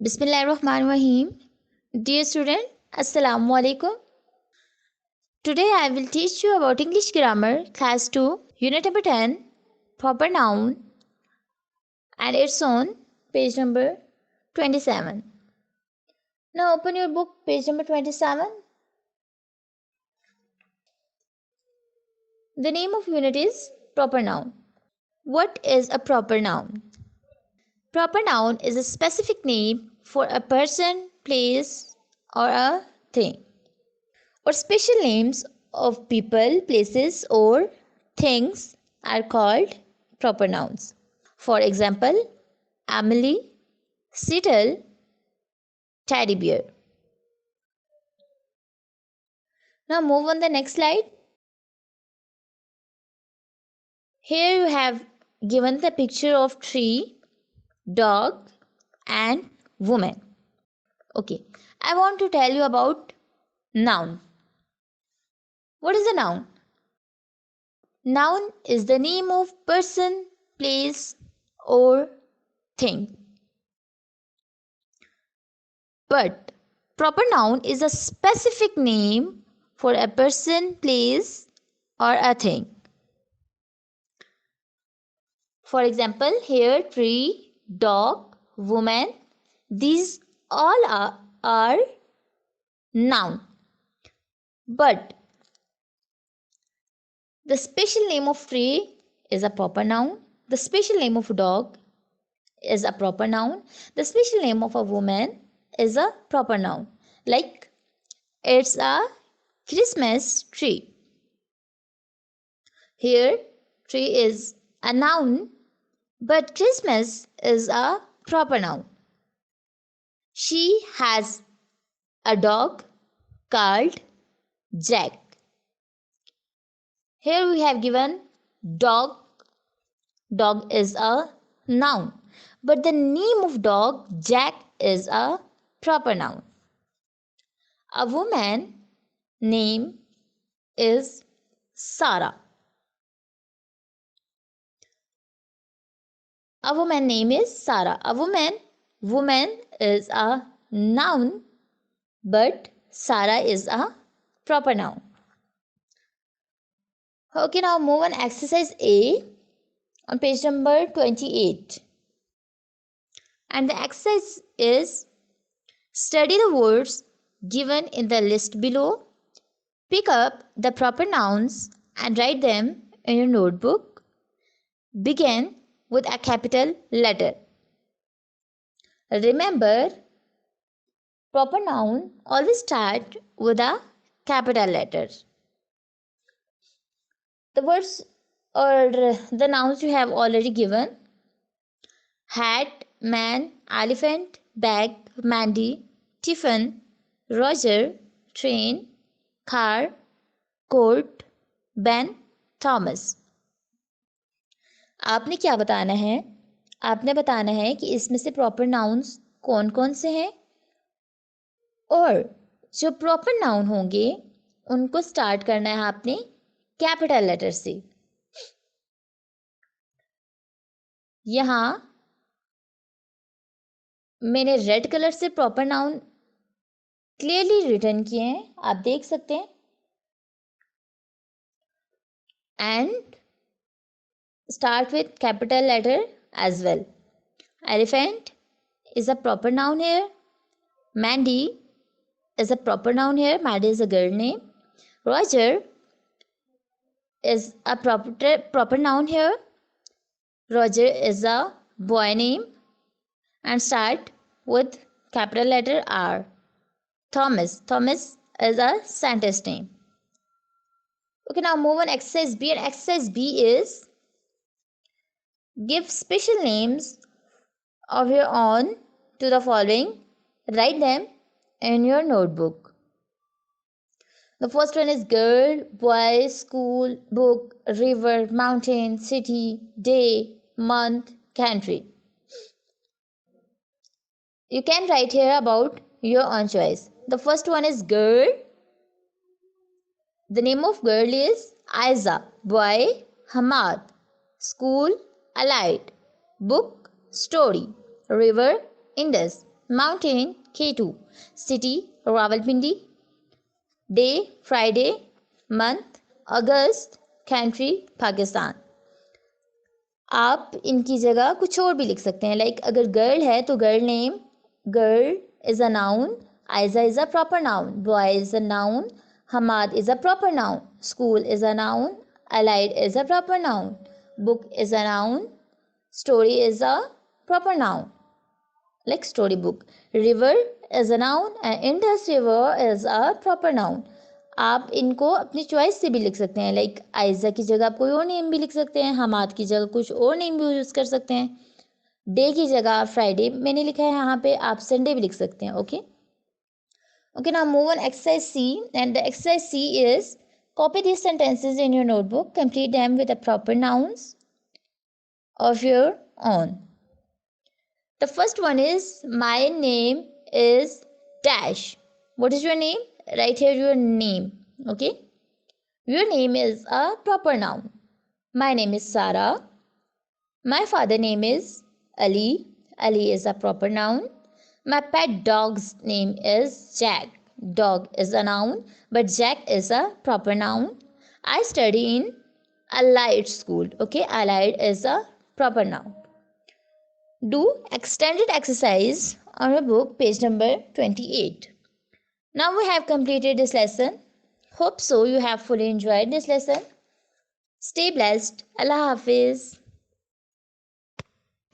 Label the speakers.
Speaker 1: Bismillahirrahmanirrahim. Dear student, Assalamu alaikum. Today I will teach you about English grammar, class 2, unit number 10, proper noun, and it's on page number 27. Now open your book, page number 27. The name of unit is proper noun. What is a proper noun? Proper noun is a specific name for a person, place, or a thing, or special names of people, places, or things are called proper nouns. For example, Emily, Settle, teddy bear. Now move on the next slide. Here you have given the picture of tree, dog, and woman. Okay, I want to tell you about noun. What is a noun? Noun is the name of person, place, or thing. But proper noun is a specific name for a person, place, or a thing. For example, here tree, dog, woman, these all are noun. But the special name of tree is a proper noun. The special name of dog is a proper noun. The special name of a woman is a proper noun. Like it's a Christmas tree. Here tree is a noun, but Christmas is a proper noun. She has a dog called Jack. Here we have given dog. Dog is a noun, but the name of dog Jack is a proper noun. A woman name is Sarah. A woman name is Sarah. A woman is a noun, but Sarah is a proper noun. Okay, now move on exercise A on page number 28. And the exercise is study the words given in the list below. Pick up the proper nouns and write them in your notebook. Begin with a capital letter. Remember, proper noun always start with a capital letter. The words or the nouns you have already given: hat, man, elephant, bag, Mandy, Tiffin, Roger, train, car, court, Ben, Thomas. आपने क्या बताना है? आपने बताना है कि इसमें से प्रॉपर नाउन्स कौन कौन से हैं और जो प्रॉपर नाउन होंगे उनको स्टार्ट करना है आपने कैपिटल लेटर से. यहाँ मैंने रेड कलर से प्रॉपर नाउन क्लियरली रिटर्न किए हैं, आप देख सकते हैं. And start with capital letter as well. Elephant is a proper noun here. Mandy is a proper noun here. Mandy is a girl name. Roger is a proper noun here. Roger is a boy name. And start with capital letter R. Thomas is a scientist name. Okay, now move on exercise B. And exercise B is give special names of your own to the following. Write them in your notebook. The first one is girl, boy, school, book, river, mountain, city, day, month, country. You can write here about your own choice. The first one is girl. The name of girl is Aiza. Boy, Hamad. School, Allied. Book, story. River, Indus. Mountain, K2. City, Rawalpindi. Day, Friday. Month, August. Country, Pakistan. आप इनकी जगह कुछ और भी लिख सकते हैं, like अगर गर्ल है तो girl name, girl is a noun, Aiza is a proper noun, boy is a noun, Hammad is a proper noun, school is a noun, Allied is a proper noun, book is a noun, story is a proper noun, like storybook. River is a noun and Indus River is a proper noun. आप इनको अपनी choice से भी लिख सकते हैं, like Aiza की जगह आप कोई और नेम भी लिख सकते हैं, हमाद की जगह कुछ और नेम भी यूज़ कर सकते हैं, डे की जगह आप फ्राइडे मैंने लिखा है यहाँ पे, आप संडे भी लिख सकते हैं. Okay okay, now move on exercise C. And the exercise C is copy these sentences in your notebook, complete them with the proper nouns of your own. The first one is, my name is dash. What is your name? Write here your name. Okay. Your name is a proper noun. My name is Sarah. My father name is Ali. Ali is a proper noun. My pet dog's name is Jack. Dog is a noun, but Jack is a proper noun. I study in Allied school. Okay. Allied is a proper noun. Do extended exercise on your book, page number 28. Now we have completed this lesson. Hope so you have fully enjoyed this lesson. Stay blessed. Allah Hafiz.